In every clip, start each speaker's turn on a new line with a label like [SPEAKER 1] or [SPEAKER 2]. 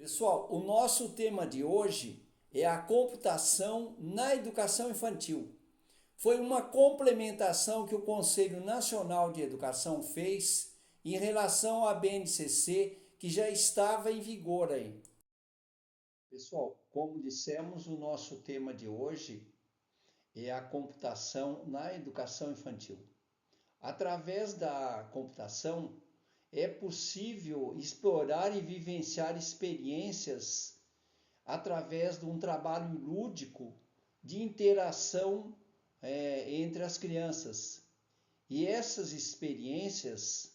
[SPEAKER 1] Pessoal, o nosso tema de hoje é a computação na educação infantil. Foi uma complementação que o Conselho Nacional de Educação fez em relação à BNCC, que já estava em vigor aí. Pessoal, como dissemos, o nosso tema de hoje é a computação na educação infantil. Através da computação, é possível explorar e vivenciar experiências através de um trabalho lúdico de interação entre as crianças. E essas experiências,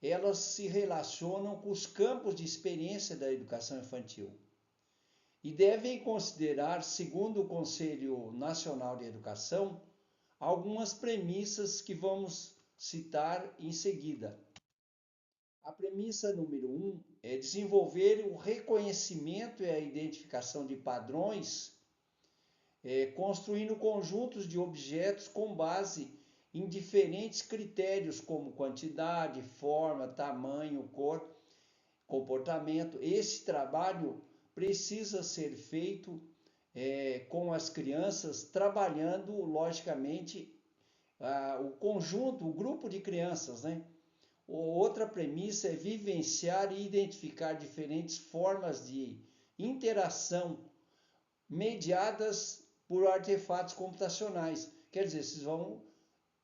[SPEAKER 1] elas se relacionam com os campos de experiência da educação infantil e devem considerar, segundo o Conselho Nacional de Educação, algumas premissas que vamos citar em seguida. A premissa número 1 é desenvolver o reconhecimento e a identificação de padrões, construindo conjuntos de objetos com base em diferentes critérios, como quantidade, forma, tamanho, cor, comportamento. Esse trabalho precisa ser feito com as crianças, trabalhando, logicamente, o conjunto, o grupo de crianças, né? Outra premissa é vivenciar e identificar diferentes formas de interação mediadas por artefatos computacionais. Quer dizer, vocês vão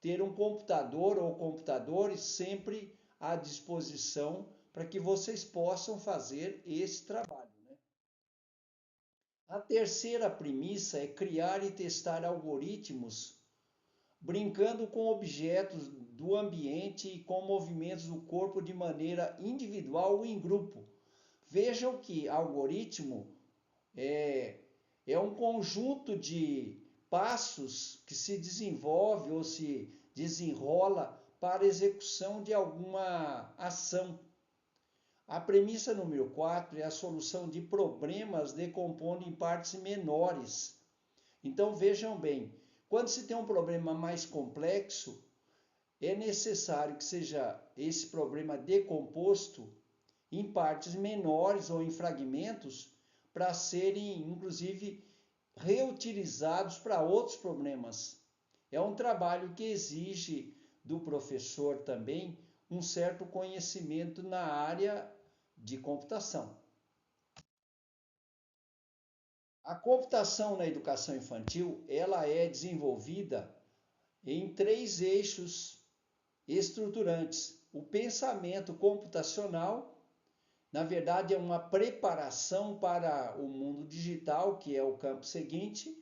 [SPEAKER 1] ter um computador ou computadores sempre à disposição para que vocês possam fazer esse trabalho. A terceira premissa é criar e testar algoritmos brincando com objetos do ambiente e com movimentos do corpo de maneira individual ou em grupo. Vejam que algoritmo é um conjunto de passos que se desenvolve ou se desenrola para a execução de alguma ação. A premissa número 4 é a solução de problemas decompondo em partes menores. Então vejam bem, quando se tem um problema mais complexo, é necessário que seja esse problema decomposto em partes menores ou em fragmentos para serem, inclusive, reutilizados para outros problemas. É um trabalho que exige do professor também um certo conhecimento na área de computação. A computação na educação infantil, ela é desenvolvida em três eixos estruturantes. O pensamento computacional, na verdade, é uma preparação para o mundo digital, que é o campo seguinte,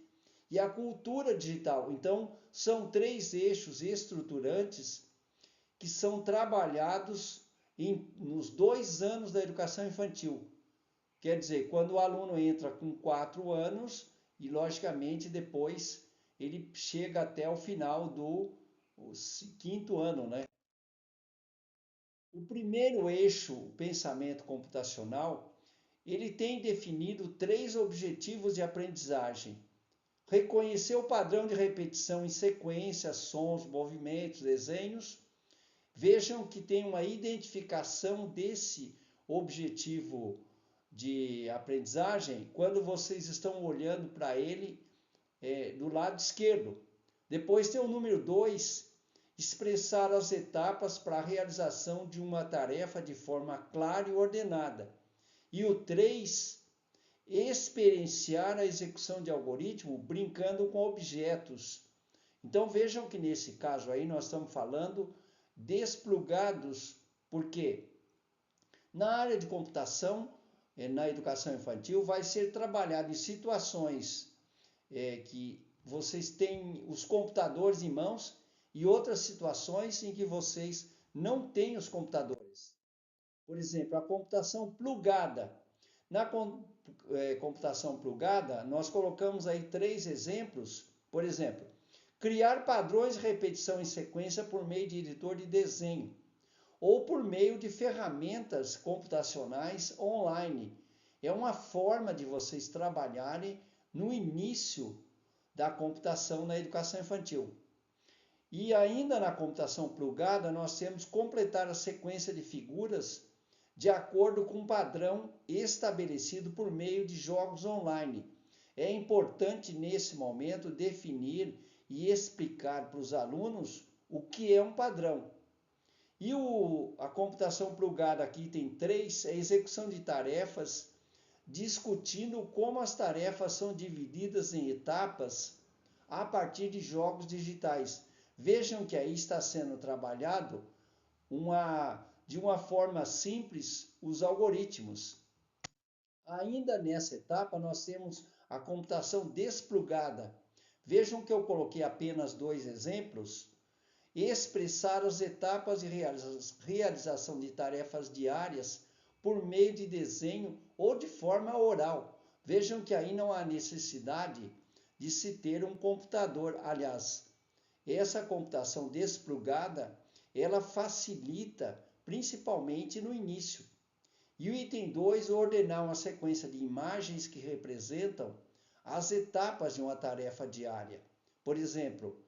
[SPEAKER 1] e a cultura digital. Então, são três eixos estruturantes que são trabalhados nos 2 anos da educação infantil. Quer dizer, quando o aluno entra com 4 anos e, logicamente, depois ele chega até o final do 5º ano, né? O primeiro eixo, o pensamento computacional, ele tem definido 3 objetivos de aprendizagem. Reconhecer o padrão de repetição em sequência, sons, movimentos, desenhos. Vejam que tem uma identificação desse objetivo de aprendizagem quando vocês estão olhando para ele do lado esquerdo. Depois tem o número 2, expressar as etapas para a realização de uma tarefa de forma clara e ordenada. E o 3, experienciar a execução de algoritmo brincando com objetos. Então vejam que nesse caso aí nós estamos falando desplugados, porque na área de computação, na educação infantil, vai ser trabalhado em situações que vocês têm os computadores em mãos e outras situações em que vocês não têm os computadores. Por exemplo, a computação plugada. Na computação plugada, nós colocamos aí 3 exemplos. Por exemplo, criar padrões de repetição em sequência por meio de editor de desenho ou por meio de ferramentas computacionais online. É uma forma de vocês trabalharem no início da computação na educação infantil. E ainda na computação plugada, nós temos completar a sequência de figuras de acordo com um padrão estabelecido por meio de jogos online. É importante nesse momento definir e explicar para os alunos o que é um padrão. E a computação plugada aqui tem 3, a execução de tarefas, discutindo como as tarefas são divididas em etapas a partir de jogos digitais. Vejam que aí está sendo trabalhado de uma forma simples os algoritmos. Ainda nessa etapa, nós temos a computação desplugada. Vejam que eu coloquei apenas 2 exemplos. Expressar as etapas de realização de tarefas diárias por meio de desenho ou de forma oral. Vejam que aí não há necessidade de se ter um computador. Aliás, essa computação desplugada, ela facilita principalmente no início. E o item 2, ordenar uma sequência de imagens que representam as etapas de uma tarefa diária. Por exemplo,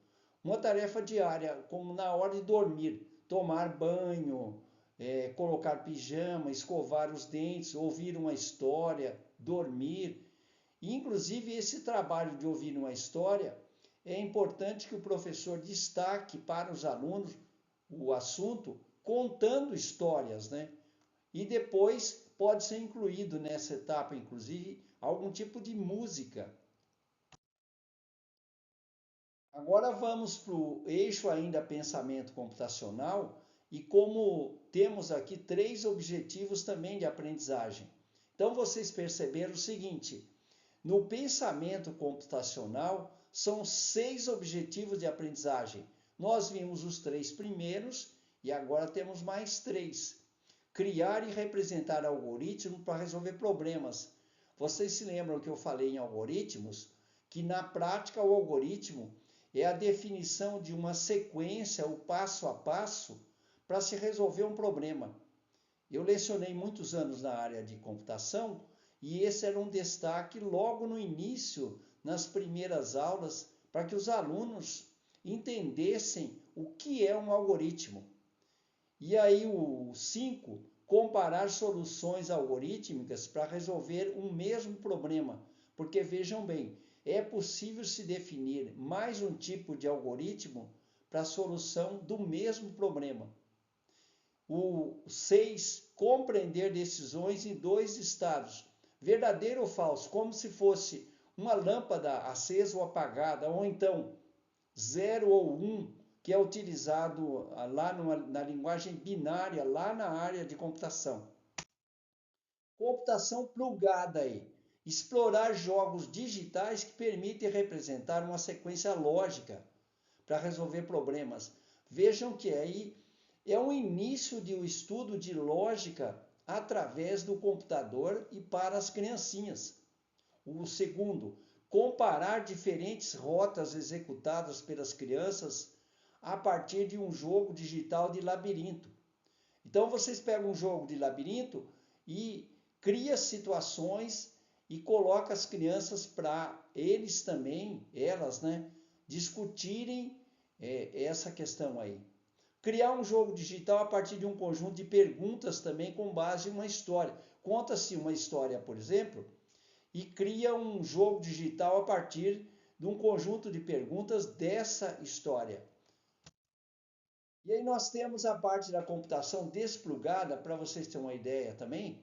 [SPEAKER 1] uma tarefa diária, como na hora de dormir, tomar banho, colocar pijama, escovar os dentes, ouvir uma história, dormir. E, inclusive, esse trabalho de ouvir uma história, é importante que o professor destaque para os alunos o assunto contando histórias, né? E depois pode ser incluído nessa etapa, inclusive, algum tipo de música. Agora vamos para o eixo ainda pensamento computacional e como temos aqui 3 objetivos também de aprendizagem. Então vocês perceberam o seguinte, no pensamento computacional são 6 objetivos de aprendizagem. Nós vimos os 3 primeiros e agora temos mais 3. Criar e representar algoritmos para resolver problemas. Vocês se lembram que eu falei em algoritmos? Que na prática o algoritmo é a definição de uma sequência, o passo a passo, para se resolver um problema. Eu lecionei muitos anos na área de computação e esse era um destaque logo no início, nas primeiras aulas, para que os alunos entendessem o que é um algoritmo. E aí o 5, comparar soluções algorítmicas para resolver um mesmo problema. Porque vejam bem, é possível se definir mais um tipo de algoritmo para a solução do mesmo problema. O 6, compreender decisões em 2 estados, verdadeiro ou falso, como se fosse uma lâmpada acesa ou apagada, ou então 0 ou 1, que é utilizado lá na linguagem binária, lá na área de computação. Computação plugada aí. Explorar jogos digitais que permitem representar uma sequência lógica para resolver problemas. Vejam que aí é o início de um estudo de lógica através do computador e para as criancinhas. O segundo, comparar diferentes rotas executadas pelas crianças a partir de um jogo digital de labirinto. Então vocês pegam um jogo de labirinto e cria situações e coloca as crianças para eles também, elas, né, discutirem essa questão aí. Criar um jogo digital a partir de um conjunto de perguntas também com base em uma história. Conta-se uma história, por exemplo, e cria um jogo digital a partir de um conjunto de perguntas dessa história. E aí nós temos a parte da computação desplugada, para vocês terem uma ideia também,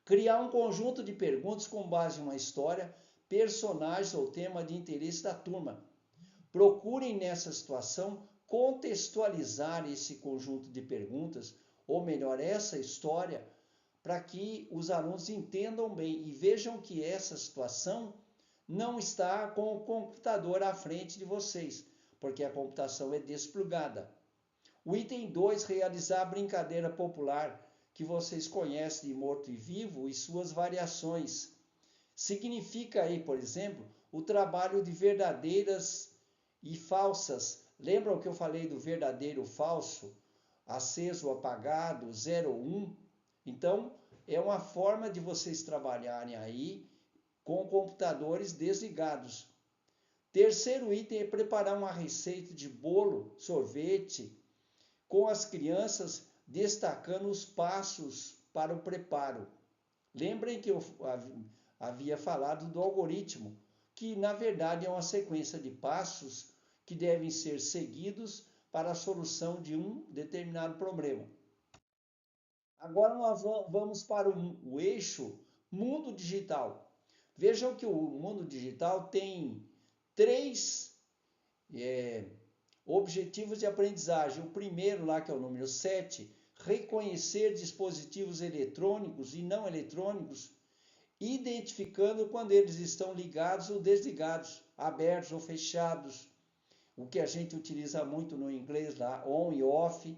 [SPEAKER 1] criar um conjunto de perguntas com base em uma história, personagens ou tema de interesse da turma. Procurem nessa situação contextualizar esse conjunto de perguntas, ou melhor, essa história, para que os alunos entendam bem e vejam que essa situação não está com o computador à frente de vocês, porque a computação é desplugada. O item 2, realizar a brincadeira popular, que vocês conhecem de morto e vivo e suas variações. Significa aí, por exemplo, o trabalho de verdadeiras e falsas. Lembram que eu falei do verdadeiro ou falso? Aceso, apagado, 0 ou 1? Então, é uma forma de vocês trabalharem aí com computadores desligados. Terceiro item é preparar uma receita de bolo, sorvete, com as crianças destacando os passos para o preparo. Lembrem que eu havia falado do algoritmo, que na verdade é uma sequência de passos que devem ser seguidos para a solução de um determinado problema. Agora nós vamos para o eixo mundo digital. Vejam que o mundo digital tem três objetivos de aprendizagem. O primeiro lá, que é o número 7, reconhecer dispositivos eletrônicos e não eletrônicos, identificando quando eles estão ligados ou desligados, abertos ou fechados, o que a gente utiliza muito no inglês lá, on e off.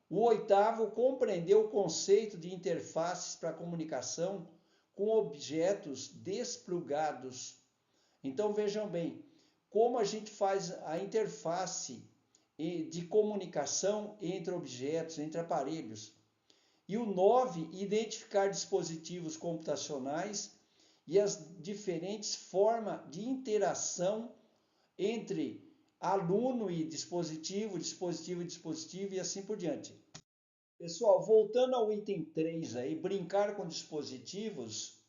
[SPEAKER 1] O oitavo, compreender o conceito de interfaces para comunicação com objetos desplugados. Então vejam bem, como a gente faz a interface de comunicação entre objetos, entre aparelhos. E o 9, identificar dispositivos computacionais e as diferentes formas de interação entre aluno e dispositivo, dispositivo e dispositivo e assim por diante. Pessoal, voltando ao item 3 aí, brincar com dispositivos,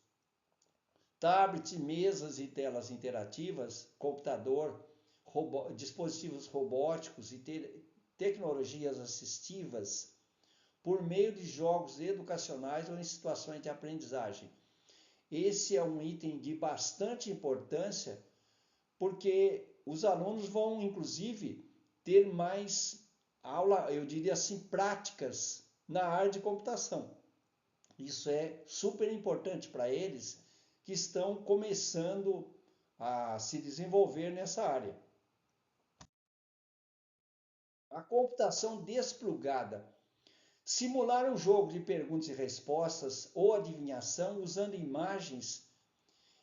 [SPEAKER 1] tablets, mesas e telas interativas, computador, dispositivos robóticos e tecnologias assistivas, por meio de jogos educacionais ou em situações de aprendizagem. Esse é um item de bastante importância, porque os alunos vão, inclusive, ter mais aula, eu diria assim, práticas na área de computação. Isso é super importante para eles que estão começando a se desenvolver nessa área. A computação desplugada. Simular um jogo de perguntas e respostas ou adivinhação usando imagens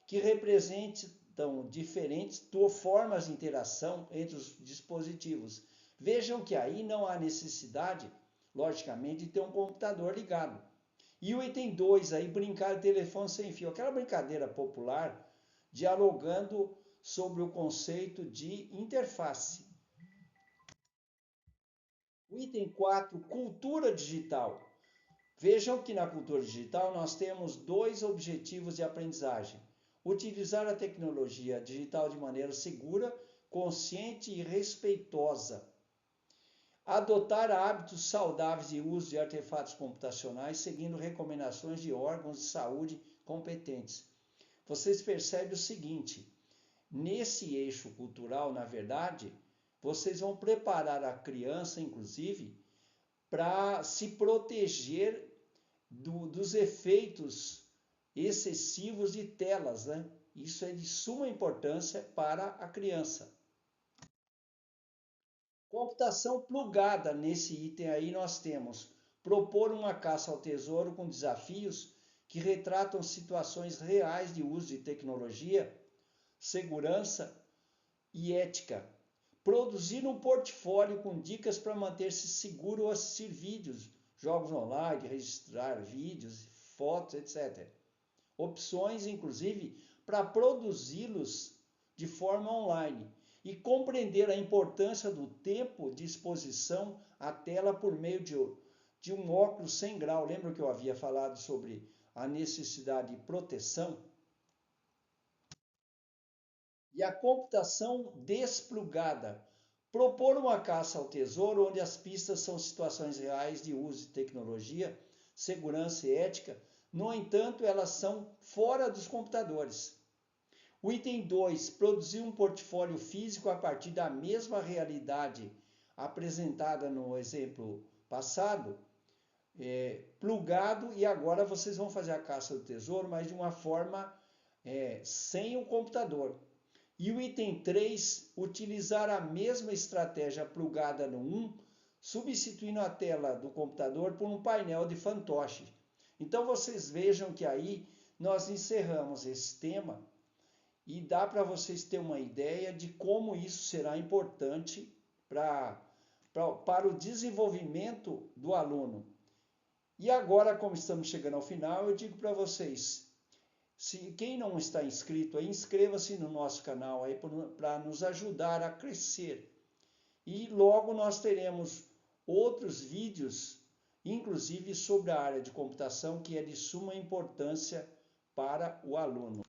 [SPEAKER 1] que representam diferentes formas de interação entre os dispositivos. Vejam que aí não há necessidade, logicamente, de ter um computador ligado. E o item 2, aí, brincar de telefone sem fio. Aquela brincadeira popular, dialogando sobre o conceito de interface. O item 4, cultura digital. Vejam que na cultura digital nós temos dois objetivos de aprendizagem. Utilizar a tecnologia digital de maneira segura, consciente e respeitosa. Adotar hábitos saudáveis de uso de artefatos computacionais, seguindo recomendações de órgãos de saúde competentes. Vocês percebem o seguinte, nesse eixo cultural, na verdade, vocês vão preparar a criança, inclusive, para se proteger dos efeitos excessivos de telas, né? Isso é de suma importância para a criança. Computação plugada, nesse item aí nós temos propor uma caça ao tesouro com desafios que retratam situações reais de uso de tecnologia, segurança e ética. Produzir um portfólio com dicas para manter-se seguro ou assistir vídeos, jogos online, registrar vídeos, fotos, etc. Opções, inclusive, para produzi-los de forma online e compreender a importância do tempo de exposição à tela por meio de um óculos sem grau. Lembra que eu havia falado sobre a necessidade de proteção? E a computação desplugada. Propor uma caça ao tesouro onde as pistas são situações reais de uso de tecnologia, segurança e ética. No entanto, elas são fora dos computadores. O item 2, produzir um portfólio físico a partir da mesma realidade apresentada no exemplo passado, plugado, e agora vocês vão fazer a caça do tesouro, mas de uma forma sem o computador. E o item 3, utilizar a mesma estratégia plugada no 1, substituindo a tela do computador por um painel de fantoche. Então vocês vejam que aí nós encerramos esse tema e dá para vocês terem uma ideia de como isso será importante para o desenvolvimento do aluno. E agora, como estamos chegando ao final, eu digo para vocês, quem não está inscrito aí, inscreva-se no nosso canal aí para nos ajudar a crescer. E logo nós teremos outros vídeos inclusive sobre a área de computação, que é de suma importância para o aluno.